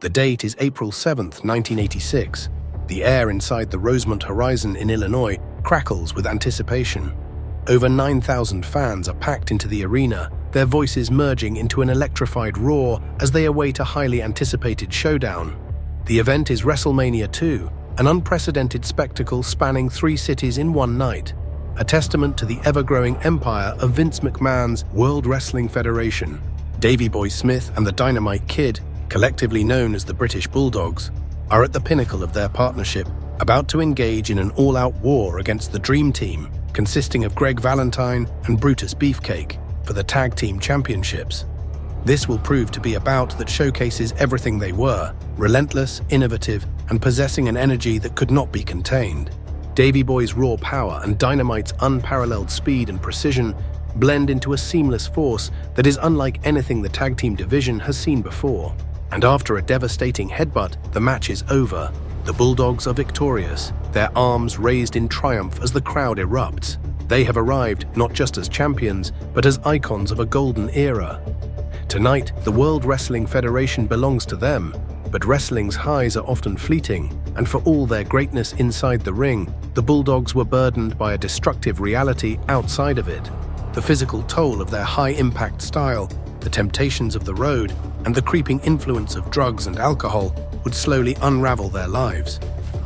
The date is April 7th, 1986. The air inside the Rosemont Horizon in Illinois crackles with anticipation. Over 9,000 fans are packed into the arena, their voices merging into an electrified roar as they await a highly anticipated showdown. The event is WrestleMania 2, an unprecedented spectacle spanning 3 cities in one night, a testament to the ever-growing empire of Vince McMahon's World Wrestling Federation. Davey Boy Smith and the Dynamite Kid, collectively known as the British Bulldogs, are at the pinnacle of their partnership, about to engage in an all-out war against the Dream Team, consisting of Greg Valentine and Brutus Beefcake, for the Tag Team Championships. This will prove to be a bout that showcases everything they were, relentless, innovative, and possessing an energy that could not be contained. Davey Boy's raw power and Dynamite's unparalleled speed and precision blend into a seamless force that is unlike anything the tag team division has seen before. And after a devastating headbutt, the match is over. The Bulldogs are victorious, their arms raised in triumph as the crowd erupts. They have arrived not just as champions, but as icons of a golden era. Tonight, the World Wrestling Federation belongs to them, but wrestling's highs are often fleeting, and for all their greatness inside the ring, the Bulldogs were burdened by a destructive reality outside of it. The physical toll of their high-impact style, the temptations of the road, and the creeping influence of drugs and alcohol would slowly unravel their lives.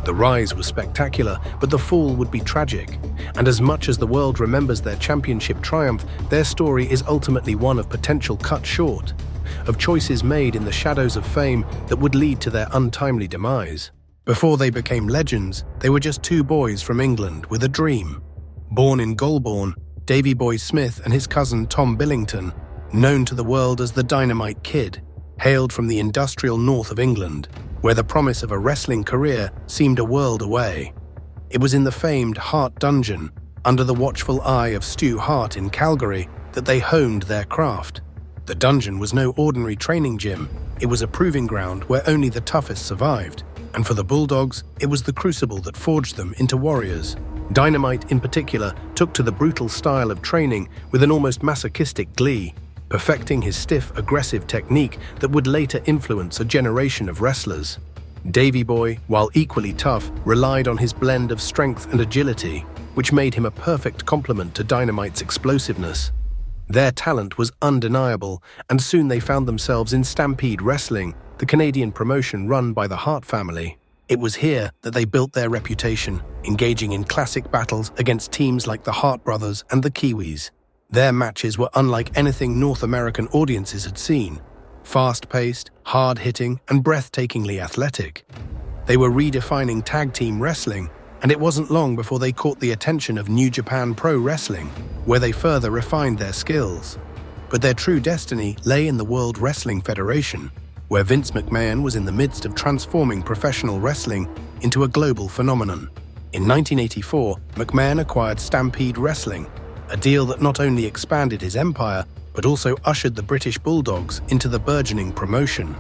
The rise was spectacular, but the fall would be tragic. And as much as the world remembers their championship triumph, their story is ultimately one of potential cut short, of choices made in the shadows of fame that would lead to their untimely demise. Before they became legends, they were just 2 boys from England with a dream. Born in Golborne, Davey Boy Smith and his cousin Tom Billington, known to the world as the Dynamite Kid, hailed from the industrial north of England, where the promise of a wrestling career seemed a world away. It was in the famed Hart Dungeon, under the watchful eye of Stu Hart in Calgary, that they honed their craft. The dungeon was no ordinary training gym. It was a proving ground where only the toughest survived. And for the Bulldogs, it was the crucible that forged them into warriors. Dynamite, in particular, took to the brutal style of training with an almost masochistic glee, perfecting his stiff, aggressive technique that would later influence a generation of wrestlers. Davey Boy, while equally tough, relied on his blend of strength and agility, which made him a perfect complement to Dynamite's explosiveness. Their talent was undeniable, and soon they found themselves in Stampede Wrestling, the Canadian promotion run by the Hart family. It was here that they built their reputation, engaging in classic battles against teams like the Hart brothers and the Kiwis. Their matches were unlike anything North American audiences had seen. Fast-paced, hard-hitting, and breathtakingly athletic. They were redefining tag team wrestling, and it wasn't long before they caught the attention of New Japan Pro Wrestling, where they further refined their skills. But their true destiny lay in the World Wrestling Federation, where Vince McMahon was in the midst of transforming professional wrestling into a global phenomenon. In 1984, McMahon acquired Stampede Wrestling, a deal that not only expanded his empire, but also ushered the British Bulldogs into the burgeoning promotion.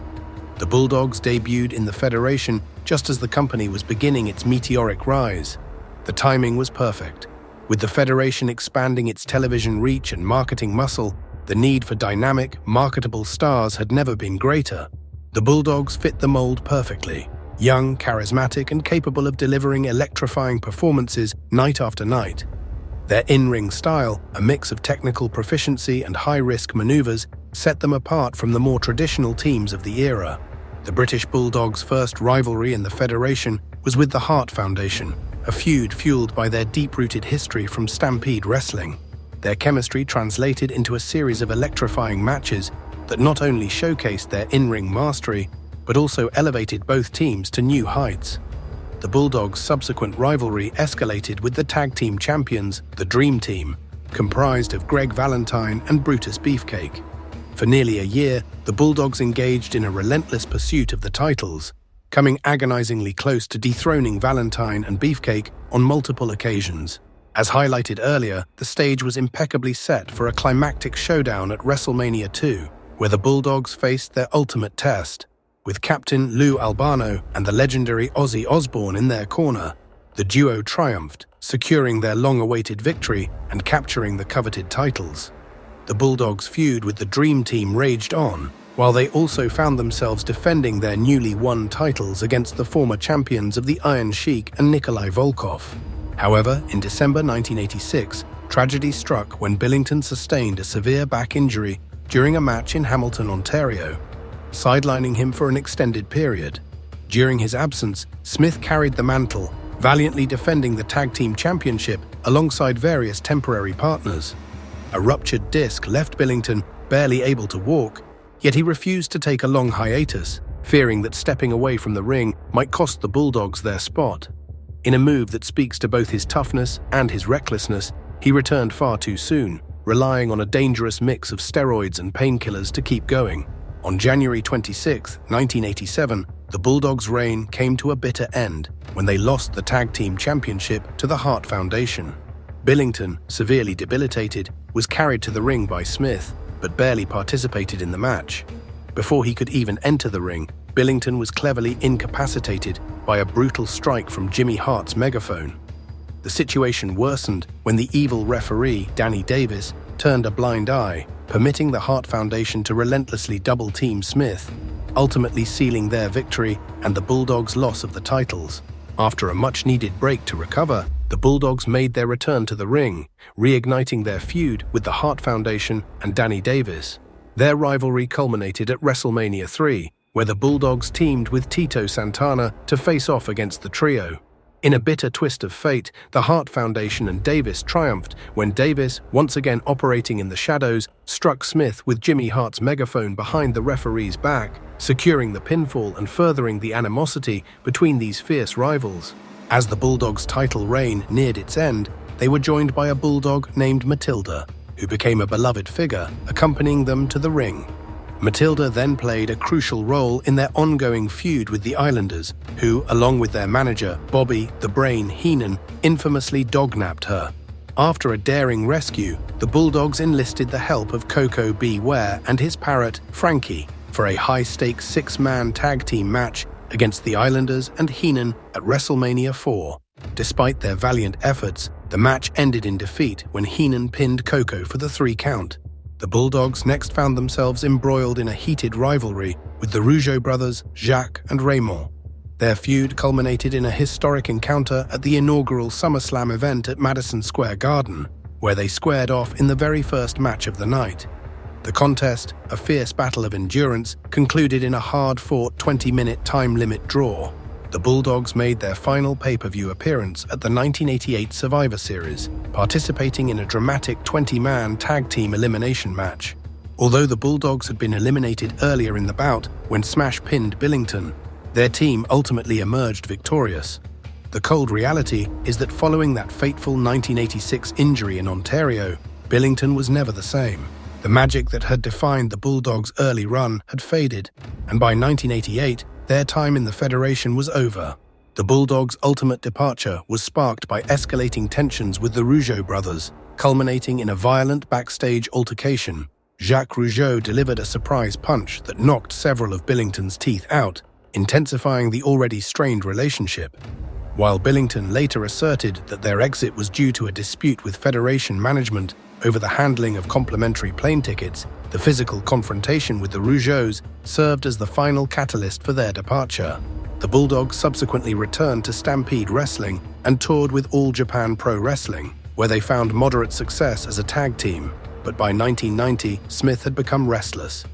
The Bulldogs debuted in the Federation just as the company was beginning its meteoric rise. The timing was perfect. With the Federation expanding its television reach and marketing muscle, the need for dynamic, marketable stars had never been greater. The Bulldogs fit the mold perfectly. Young, charismatic, and capable of delivering electrifying performances night after night. Their in-ring style, a mix of technical proficiency and high-risk maneuvers, set them apart from the more traditional teams of the era. The British Bulldogs' first rivalry in the Federation was with the Hart Foundation, a feud fueled by their deep-rooted history from Stampede Wrestling. Their chemistry translated into a series of electrifying matches that not only showcased their in-ring mastery, but also elevated both teams to new heights. The Bulldogs' subsequent rivalry escalated with the tag team champions, the Dream Team, comprised of Greg Valentine and Brutus Beefcake. For nearly a year, the Bulldogs engaged in a relentless pursuit of the titles, coming agonizingly close to dethroning Valentine and Beefcake on multiple occasions. As highlighted earlier, the stage was impeccably set for a climactic showdown at WrestleMania 2, where the Bulldogs faced their ultimate test. With Captain Lou Albano and the legendary Ozzy Osbourne in their corner, the duo triumphed, securing their long-awaited victory and capturing the coveted titles. The Bulldogs' feud with the Dream Team raged on, while they also found themselves defending their newly won titles against the former champions of the Iron Sheik and Nikolai Volkov. However, in December 1986, tragedy struck when Billington sustained a severe back injury during a match in Hamilton, Ontario, sidelining him for an extended period. During his absence, Smith carried the mantle, valiantly defending the tag team championship alongside various temporary partners. A ruptured disc left Billington barely able to walk, yet he refused to take a long hiatus, fearing that stepping away from the ring might cost the Bulldogs their spot. In a move that speaks to both his toughness and his recklessness, he returned far too soon, relying on a dangerous mix of steroids and painkillers to keep going. On January 26, 1987, the Bulldogs' reign came to a bitter end when they lost the tag team championship to the Hart Foundation. Billington, severely debilitated, was carried to the ring by Smith, but barely participated in the match. Before he could even enter the ring, Billington was cleverly incapacitated by a brutal strike from Jimmy Hart's megaphone. The situation worsened when the evil referee, Danny Davis, turned a blind eye, permitting the Hart Foundation to relentlessly double-team Smith, ultimately sealing their victory and the Bulldogs' loss of the titles. After a much-needed break to recover, the Bulldogs made their return to the ring, reigniting their feud with the Hart Foundation and Danny Davis. Their rivalry culminated at WrestleMania 3, where the Bulldogs teamed with Tito Santana to face off against the trio. In a bitter twist of fate, the Hart Foundation and Davis triumphed when Davis, once again operating in the shadows, struck Smith with Jimmy Hart's megaphone behind the referee's back, securing the pinfall and furthering the animosity between these fierce rivals. As the Bulldogs' title reign neared its end, they were joined by a Bulldog named Matilda, who became a beloved figure, accompanying them to the ring. Matilda then played a crucial role in their ongoing feud with the Islanders, who, along with their manager, Bobby the Brain Heenan, infamously dognapped her. After a daring rescue, the Bulldogs enlisted the help of Coco B. Ware and his parrot, Frankie, for a high-stakes six-man tag team match against the Islanders and Heenan at WrestleMania 4. Despite their valiant efforts, the match ended in defeat when Heenan pinned Coco for the 3 count. The Bulldogs next found themselves embroiled in a heated rivalry with the Rougeau brothers, Jacques and Raymond. Their feud culminated in a historic encounter at the inaugural SummerSlam event at Madison Square Garden, where they squared off in the very first match of the night. The contest, a fierce battle of endurance, concluded in a hard-fought 20-minute time-limit draw. The Bulldogs made their final pay-per-view appearance at the 1988 Survivor Series, participating in a dramatic 20-man tag team elimination match. Although the Bulldogs had been eliminated earlier in the bout when Smash pinned Billington, their team ultimately emerged victorious. The cold reality is that following that fateful 1986 injury in Ontario, Billington was never the same. The magic that had defined the Bulldogs' early run had faded, and by 1988, their time in the Federation was over. The Bulldogs' ultimate departure was sparked by escalating tensions with the Rougeau brothers, culminating in a violent backstage altercation. Jacques Rougeau delivered a surprise punch that knocked several of Billington's teeth out, intensifying the already strained relationship. While Billington later asserted that their exit was due to a dispute with Federation management over the handling of complimentary plane tickets, the physical confrontation with the Rougeaus served as the final catalyst for their departure. The Bulldogs subsequently returned to Stampede Wrestling and toured with All Japan Pro Wrestling, where they found moderate success as a tag team. But by 1990, Smith had become restless.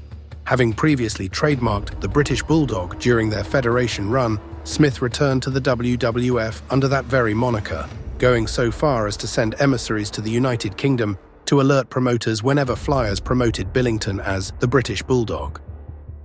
Having previously trademarked the British Bulldog during their Federation run, Smith returned to the WWF under that very moniker, going so far as to send emissaries to the United Kingdom to alert promoters whenever flyers promoted Billington as the British Bulldog.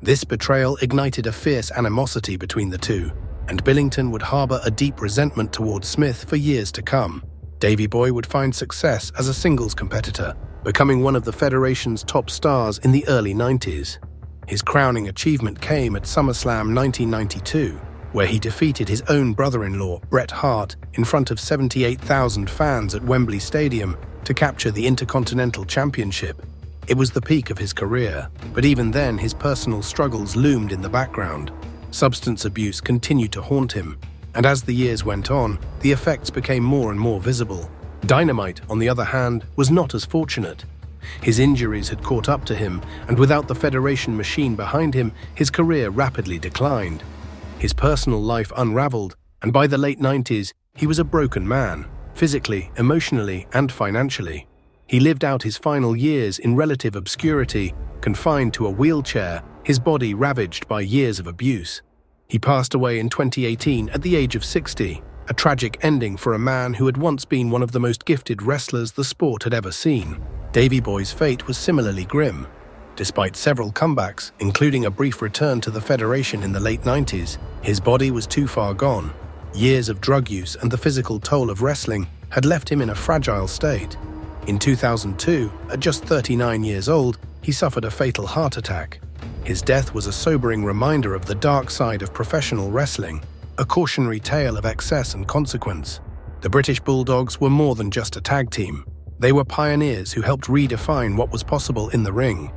This betrayal ignited a fierce animosity between the two, and Billington would harbor a deep resentment towards Smith for years to come. Davey Boy would find success as a singles competitor, becoming one of the Federation's top stars in the early 90s. His crowning achievement came at SummerSlam 1992, where he defeated his own brother-in-law, Bret Hart, in front of 78,000 fans at Wembley Stadium to capture the Intercontinental Championship. It was the peak of his career, but even then his personal struggles loomed in the background. Substance abuse continued to haunt him, and as the years went on, the effects became more and more visible. Dynamite, on the other hand, was not as fortunate. His injuries had caught up to him, and without the Federation machine behind him, his career rapidly declined. His personal life unraveled, and by the late 90s, he was a broken man, physically, emotionally, and financially. He lived out his final years in relative obscurity, confined to a wheelchair, his body ravaged by years of abuse. He passed away in 2018 at the age of 60, a tragic ending for a man who had once been one of the most gifted wrestlers the sport had ever seen. Davey Boy's fate was similarly grim. Despite several comebacks, including a brief return to the Federation in the late 90s, his body was too far gone. Years of drug use and the physical toll of wrestling had left him in a fragile state. In 2002, at just 39 years old, he suffered a fatal heart attack. His death was a sobering reminder of the dark side of professional wrestling, a cautionary tale of excess and consequence. The British Bulldogs were more than just a tag team. They were pioneers who helped redefine what was possible in the ring.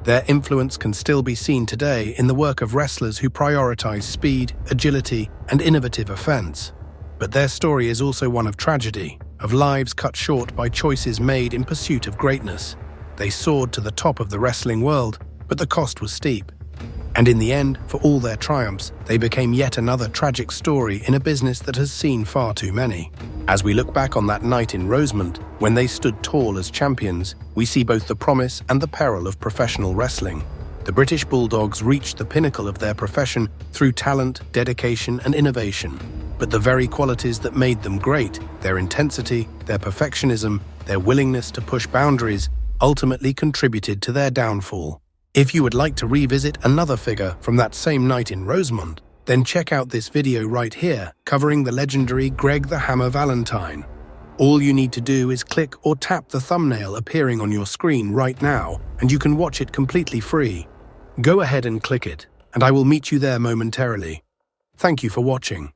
Their influence can still be seen today in the work of wrestlers who prioritize speed, agility, and innovative offense. But their story is also one of tragedy, of lives cut short by choices made in pursuit of greatness. They soared to the top of the wrestling world, but the cost was steep. And in the end, for all their triumphs, they became yet another tragic story in a business that has seen far too many. As we look back on that night in Rosemont, when they stood tall as champions, we see both the promise and the peril of professional wrestling. The British Bulldogs reached the pinnacle of their profession through talent, dedication, and innovation. But the very qualities that made them great, their intensity, their perfectionism, their willingness to push boundaries, ultimately contributed to their downfall. If you would like to revisit another figure from that same night in Rosemont, then check out this video right here covering the legendary Greg the Hammer Valentine. All you need to do is click or tap the thumbnail appearing on your screen right now, and you can watch it completely free. Go ahead and click it, and I will meet you there momentarily. Thank you for watching.